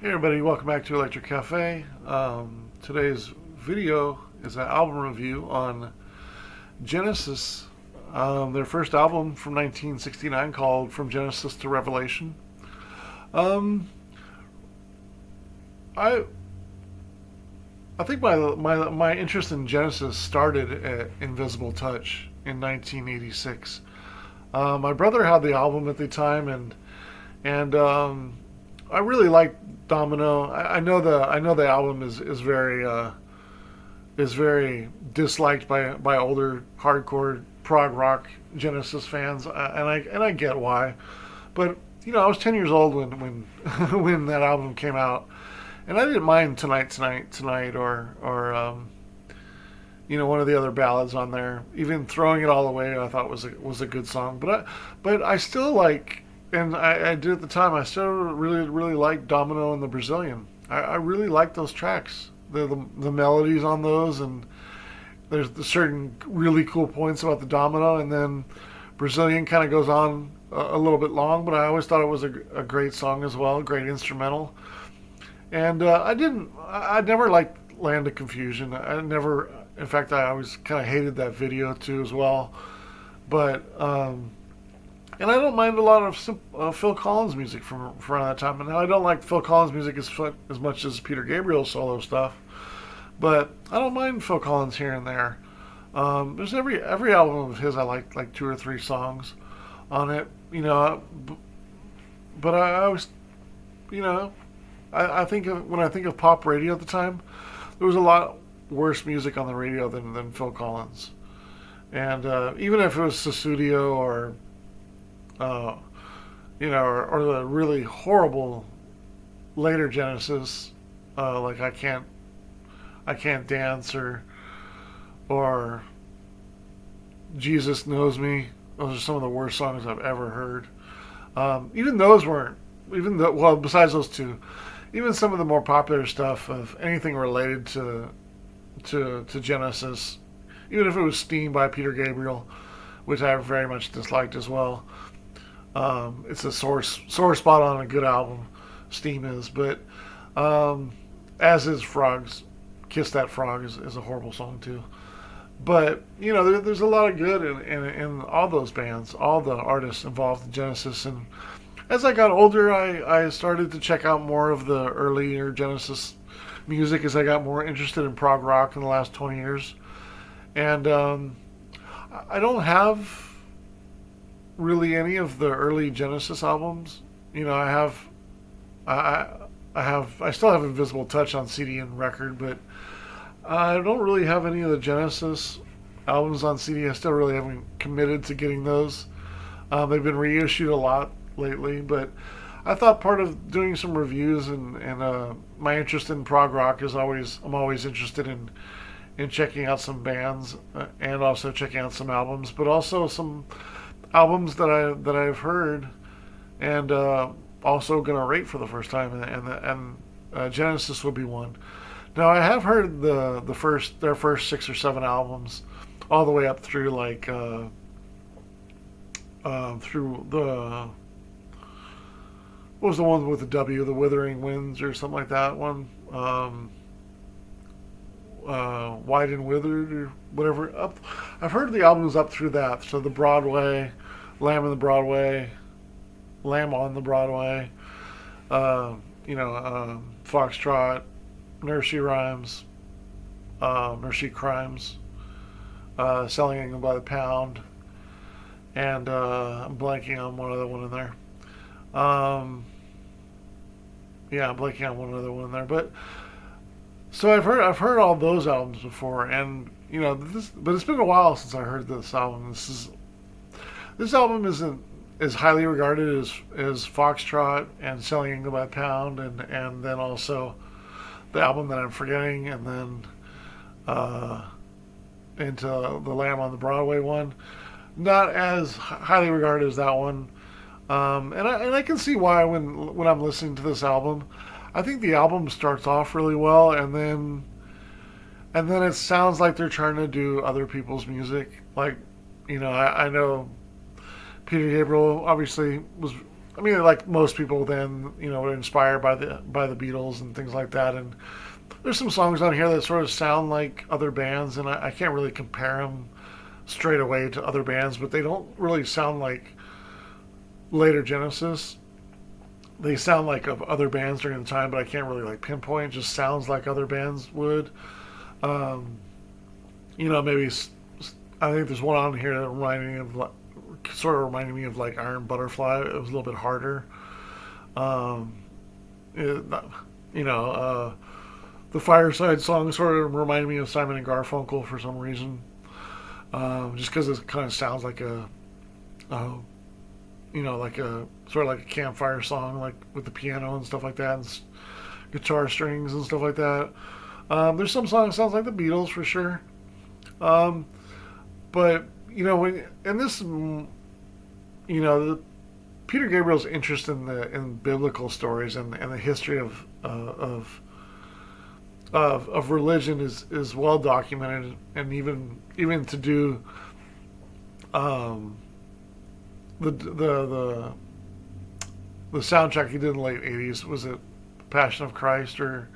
Hey everybody, welcome back to Electric Cafe. Today's video is an album review on Genesis, their first album from 1969 called From Genesis to Revelation. Um, I I think my interest in Genesis started at Invisible Touch in 1986. My brother had the album at the time, and I really liked Domino. I know the album is very disliked by older hardcore prog rock Genesis fans, and I get why. But I was 10 years old when when that album came out, and I didn't mind Tonight, or one of the other ballads on there. Even Throwing It All Away, I thought was a good song. But I still like, and I did at the time. I still really liked Domino and the Brazilian. I really like those tracks. The melodies on those, and there's certain really cool points about the Domino, and then Brazilian kind of goes on a little bit long, but I always thought it was a great song as well, great instrumental. And I never liked Land of Confusion. I never, in fact, I always kind of hated that video too as well. But and I don't mind a lot of Phil Collins music from around that time. And I don't like Phil Collins music as much as Peter Gabriel's solo stuff, but I don't mind Phil Collins here and there. There's every album of his I like two or three songs on it, but I always, you know, I think when I think of pop radio at the time, there was a lot worse music on the radio than Phil Collins. And even if it was Sussudio uh, or the really horrible later Genesis, like I Can't Dance, or Jesus Knows Me. Those are some of the worst songs I've ever heard. Even those weren't, well, besides those two, even some of the more popular stuff of anything related to Genesis, even if it was Steam by Peter Gabriel, which I very much disliked as well. It's a sore spot on a good album, Steam is, but as is Frog's. Kiss That Frog is a horrible song too. But there's a lot of good in all those bands, all the artists involved in Genesis. And as I got older, I started to check out more of the earlier Genesis music as I got more interested in prog rock in the last 20 years. And I don't have really any of the early Genesis albums. I still have Invisible Touch on CD and record, but I don't really have any of the Genesis albums on CD. I still really haven't committed to getting those. They've been reissued a lot lately, but I thought part of doing some reviews and my interest in prog rock is I'm always interested in checking out some bands, and also checking out some albums, but also some albums that I've heard and also gonna rate for the first time, and Genesis would be one. Now I have heard their first 6 or 7 albums, all the way up through through what was the one with the W, the Withering Winds or something like that one, White and Withered or whatever. I've heard the albums up through that. So the Broadway, Lamb on the Broadway, Lamb on the Broadway, Foxtrot, Nursery Rhymes, Nursery Crimes, Selling England by the Pound, and I'm blanking on one other one in there. Yeah, I'm blanking on one other one in there. But so I've heard all those albums before, and but it's been a while since I heard this album. This album isn't as highly regarded as Foxtrot and Selling England by the Pound, and then also the album that I'm forgetting, and then into the Lamb on the Broadway one. Not as highly regarded as that one, and I can see why when I'm listening to this album. I think the album starts off really well, and then it sounds like they're trying to do other people's music. Like, I know Peter Gabriel obviously was I mean, like most people then, were inspired by the Beatles and things like that. And there's some songs on here that sort of sound like other bands, and I can't really compare them straight away to other bands, but they don't really sound like later Genesis. They sound like of other bands during the time, but I can't really like pinpoint. It just sounds like other bands would. Um, Maybe I think there's one on here that sort of reminded me of like Iron Butterfly. It was a little bit harder. Um, it, you know, the Fireside song sort of reminded me of Simon and Garfunkel for some reason, just because it kind of sounds like a like a sort of like a campfire song, like with the piano and stuff like that, and guitar strings and stuff like that. There's some songs that sounds like the Beatles for sure, um, but when and this, the, Peter Gabriel's interest in biblical stories and the history of religion is well documented, and even to do um, the soundtrack he did in the late '80s. Was it Passion of Christ, or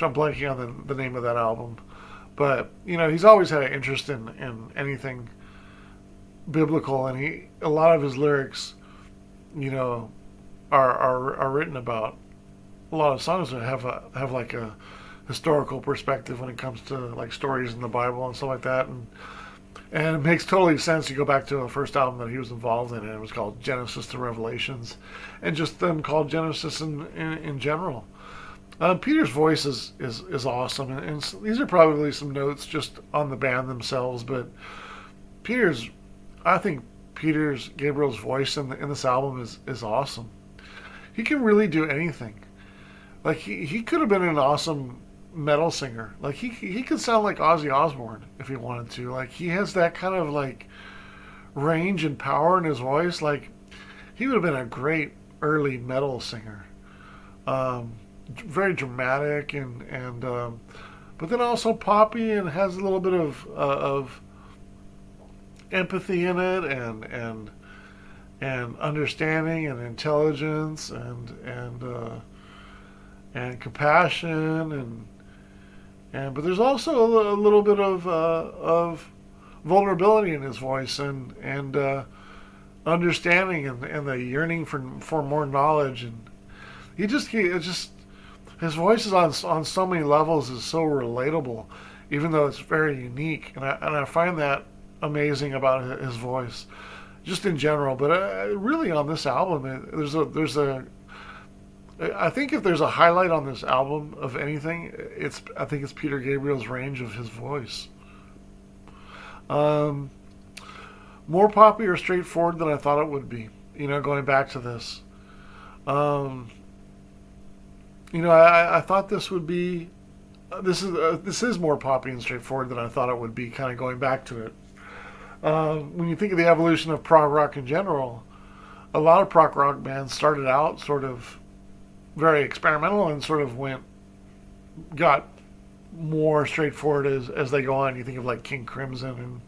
I'm blanking on the name of that album? But he's always had an interest in anything biblical, and a lot of his lyrics, you know, are written about a lot of songs that have like a historical perspective when it comes to like stories in the Bible and stuff like that, and it makes totally sense. You go back to the first album that he was involved in, and it was called Genesis to Revelations, and just them called Genesis in general. Peter's voice is awesome, and these are probably some notes just on the band themselves, but Peter's, I think Peter's Gabriel's voice in this album is awesome. He can really do anything. Like he could have been an awesome metal singer. Like he could sound like Ozzy Osbourne if he wanted to. Like he has that kind of like range and power in his voice. Like he would have been a great early metal singer. Very dramatic and but then also poppy, and has a little bit of empathy in it, and understanding and intelligence and compassion, and but there's also a little bit of vulnerability in his voice, and understanding, and the yearning for more knowledge, and it's just his voice is on so many levels is so relatable, even though it's very unique, and I find that amazing about his voice, just in general. But really on this album, there's a I think if there's a highlight on this album of anything, I think it's Peter Gabriel's range of his voice. Um, More poppy or straightforward than I thought it would be. Going back to this, um, I thought this would be. This is more poppy and straightforward than I thought it would be. Kind of going back to it. When you think of the evolution of prog rock in general, a lot of prog rock bands started out sort of very experimental and sort of got more straightforward as they go on. You think of like King Crimson and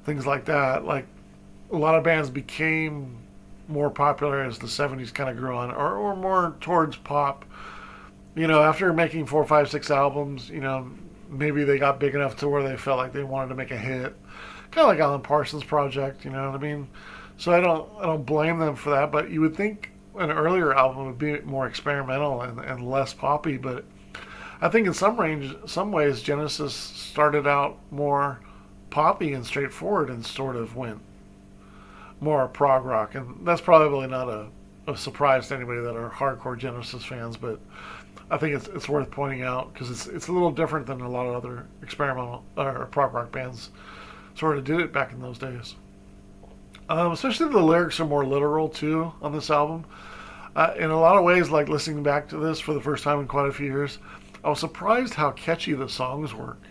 things like that. Like a lot of bands became more popular as the '70s kind of grew on, or more towards pop. After making 4, 5, 6 albums, maybe they got big enough to where they felt like they wanted to make a hit, kind of like Alan Parsons' Project. You know what I mean? So I don't blame them for that. But you would think an earlier album would be more experimental and less poppy. But I think in some ways, Genesis started out more poppy and straightforward, and sort of went more prog rock. And that's probably not a surprise to anybody that are hardcore Genesis fans, but I think it's worth pointing out because it's a little different than a lot of other experimental or prog rock bands sort of did it back in those days. Especially the lyrics are more literal too on this album. In a lot of ways, like listening back to this for the first time in quite a few years, I was surprised how catchy the songs work.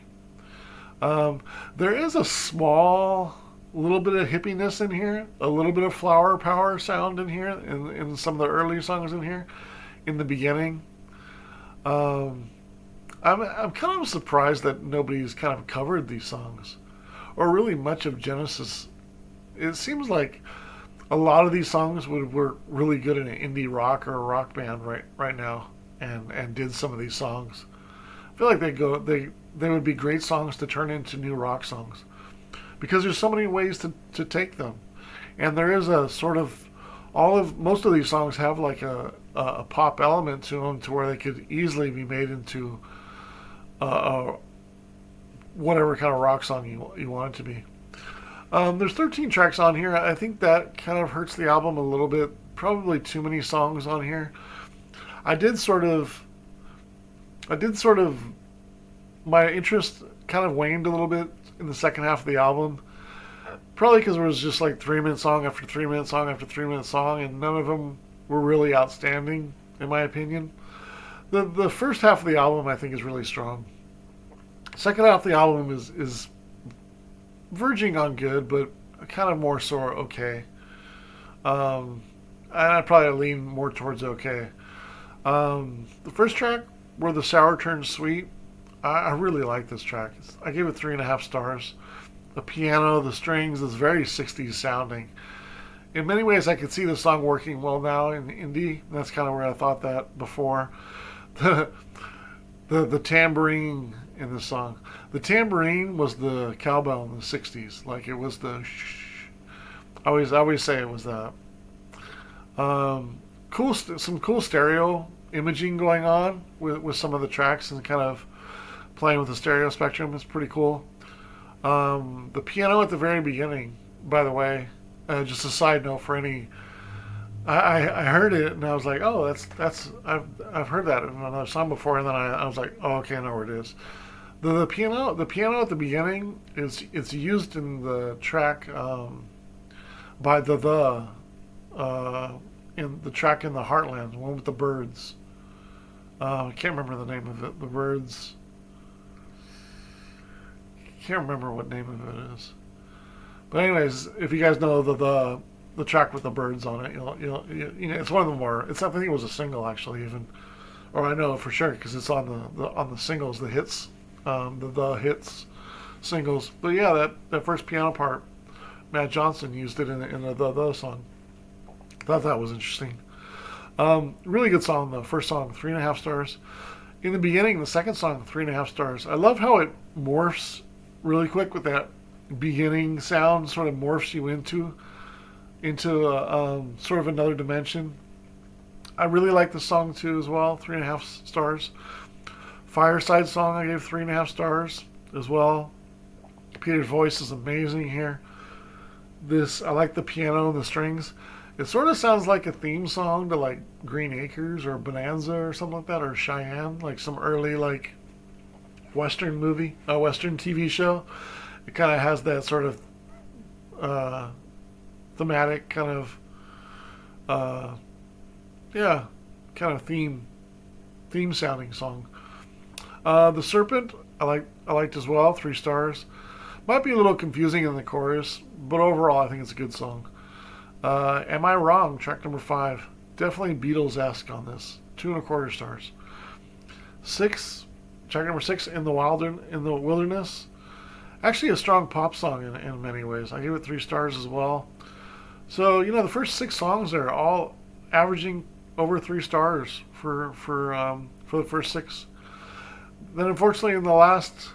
There is a small little bit of hippiness in here, a little bit of flower power sound in here, in some of the early songs in here, in the beginning. I'm kind of surprised that nobody's kind of covered these songs, or really much of Genesis. It seems like A lot of these songs would work really good in an indie rock or a rock band right now, and did some of these songs. I feel like they would be great songs to turn into new rock songs because there's so many ways to take them, and there is a sort of most of these songs have like a pop element to them to where they could easily be made into a whatever kind of rock song you want it to be. There's 13 tracks on here. I think that kind of hurts the album a little bit. Probably too many songs on here. I did sort of, my interest kind of waned a little bit in the second half of the album. Probably because it was just like 3 minute song after 3 minute song after 3 minute song, and none of them were really outstanding, in my opinion. The first half of the album I think is really strong. Second half of the album is verging on good, but kind of more so okay. And I'd probably lean more towards okay. The first track, where the sour turns sweet, I really like this track. I gave it 3.5 stars. The piano, the strings is very 60s sounding. In many ways, I could see the song working well now in indie. That's kind of where I thought that before. The the tambourine in the song. The tambourine was the cowbell in the '60s. Like it was the shh. I always say it was that. Some cool stereo imaging going on with some of the tracks and kind of playing with the stereo spectrum is pretty cool. The piano at the very beginning, by the way, just a side note for any. I heard it and I was like, oh, that's I've heard that in another song before, and then I was like, oh, okay, I know where it is. The piano at the beginning it's used in the track by in the track in the Heartland, the one with the birds. I can't remember the name of it. The birds. Can't remember what name of it is. But anyways, if you guys know the track with the birds on it, you know it's one of the more. I think it was a single actually even, or I know for sure because it's on the singles, the hits, the hits singles. But yeah, that first piano part, Matt Johnson used it in the song. Thought that was interesting. Really good song though. First song, 3.5 stars. In the beginning, the second song, 3.5 stars. I love how it morphs really quick with that beginning sound. Sort of morphs you into sort of another dimension. I really like the song too as well. 3.5 stars. Fireside song I gave 3.5 stars as well. Peter's voice is amazing here. I like the piano and the strings. It sort of sounds like a theme song to like Green Acres or Bonanza or something like that, or Cheyenne, like some early like Western movie, a Western TV show. It kind of has that sort of thematic kind of kind of theme sounding song. The Serpent I liked as well, 3 stars. Might be a little confusing in the chorus, but overall I think it's a good song. Am I Wrong? Track number 5. Definitely Beatles-esque on this. 2.25 stars. Track number 6, In the Wilderness. Actually a strong pop song in many ways. I give it 3 stars as well. So, the first 6 songs are all averaging over 3 stars for the first 6. Then unfortunately in the last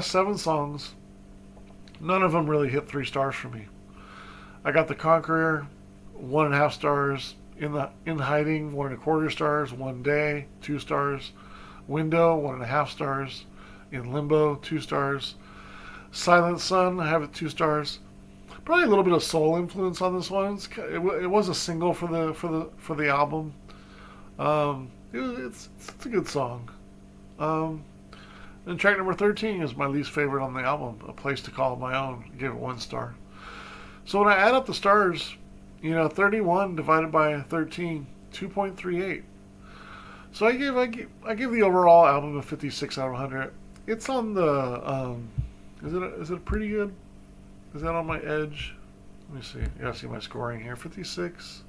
7 songs, none of them really hit 3 stars for me. I got The Conqueror, 1.5 stars. In Hiding, 1.25 stars. One Day, 2 stars. Window, 1.5 stars. In Limbo, 2 stars. Silent Sun, I have it 2 stars. Probably a little bit of soul influence on this one. It was a single for the album. It's a good song. And track number 13 is my least favorite on the album, A Place to Call My Own. I gave it 1 star. So when I add up the stars, 31 divided by 13, 2.38. So I give the overall album a 56 out of 100. It's on the is it pretty good? Is that on my edge? Let me see. You gotta see my scoring here. 56.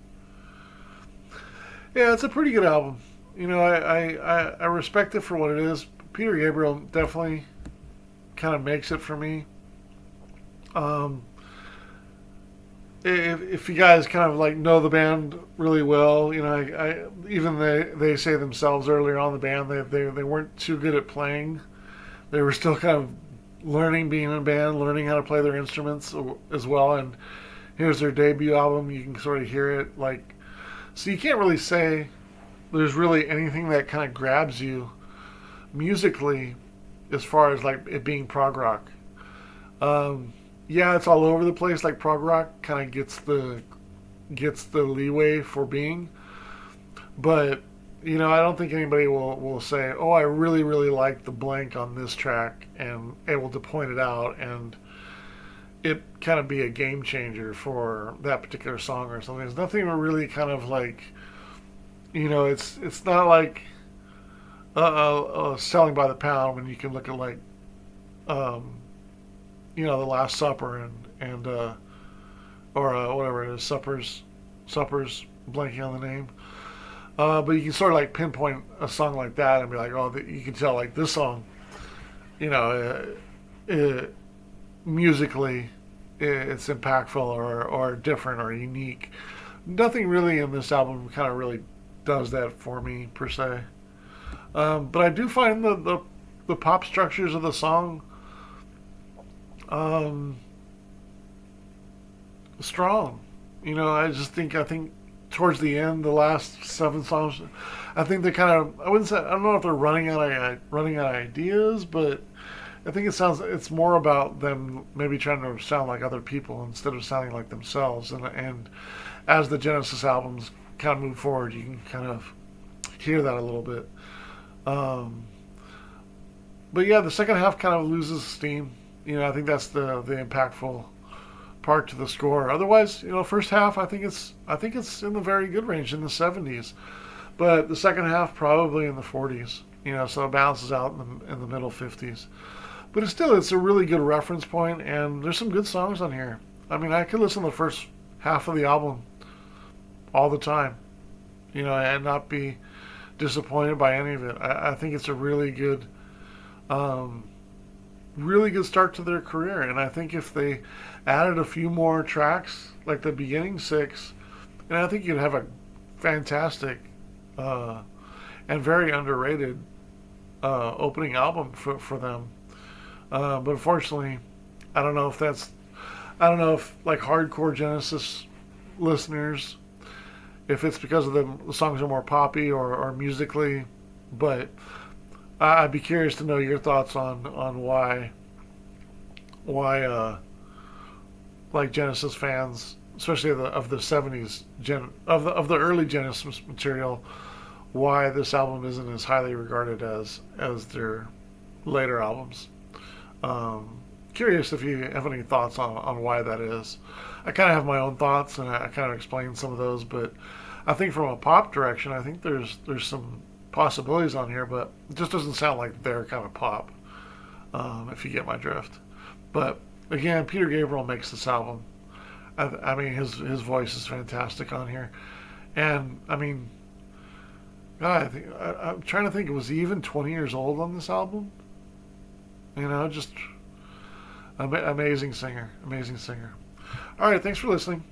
Yeah, it's a pretty good album. I respect it for what it is. Peter Gabriel definitely kind of makes it for me. if you guys kind of like know the band really well, even they say themselves earlier on in the band they weren't too good at playing. They were still kind of learning being in a band, learning how to play their instruments as well. And here's their debut album. You can sort of hear it like, so you can't really say there's really anything that kind of grabs you musically as far as like it being prog rock. Um, yeah, it's all over the place. Like prog rock kind of gets the leeway for being, but I don't think anybody will say, "Oh, I really really like the blank on this track," and able to point it out and it kind of be a game changer for that particular song or something. There's nothing really kind of like, it's not like selling by the pound when you can look at like, um, the Last Supper and or whatever it is, suppers, blanking on the name. But you can sort of like pinpoint a song like that and be like, oh, you can tell like this song, you know, musically it's impactful or different or unique. Nothing really in this album kind of really does that for me per se. But I do find the pop structures of the song um, strong. I think towards the end, the last 7 songs, I think they kind of, I don't know if they're running out of ideas, but I think it's more about them maybe trying to sound like other people instead of sounding like themselves. And as the Genesis albums kind of move forward, you can kind of hear that a little bit. Um, but yeah, the second half kind of loses steam. I think that's the impactful part to the score. Otherwise, first half I think it's in the very good range in the 70s, but the second half probably in the 40s. So it balances out in the middle 50s. But it's a really good reference point, and there's some good songs on here. I mean, I could listen to the first half of the album all the time, and not be disappointed by any of it. I think it's a um, really good start to their career, and I think if they added a few more tracks, like the beginning 6, and I think you'd have a fantastic uh, and very underrated opening album for them. But unfortunately, I don't know if that's I don't know if like hardcore Genesis listeners, if it's because of the songs are more poppy or musically, but I'd be curious to know your thoughts on why like Genesis fans, especially of the 70s of the early Genesis material, why this album isn't as highly regarded as their later albums. Um, Curious if you have any thoughts on why that is. I kind of have my own thoughts, and I kind of explained some of those, but I think from a pop direction, I think there's some possibilities on here, but it just doesn't sound like their kind of pop, if you get my drift. But again, Peter Gabriel makes this album. I mean, his voice is fantastic on here, and I mean, God, I'm trying to think. Was he even 20 years old on this album? Just amazing singer, amazing singer. All right, thanks for listening.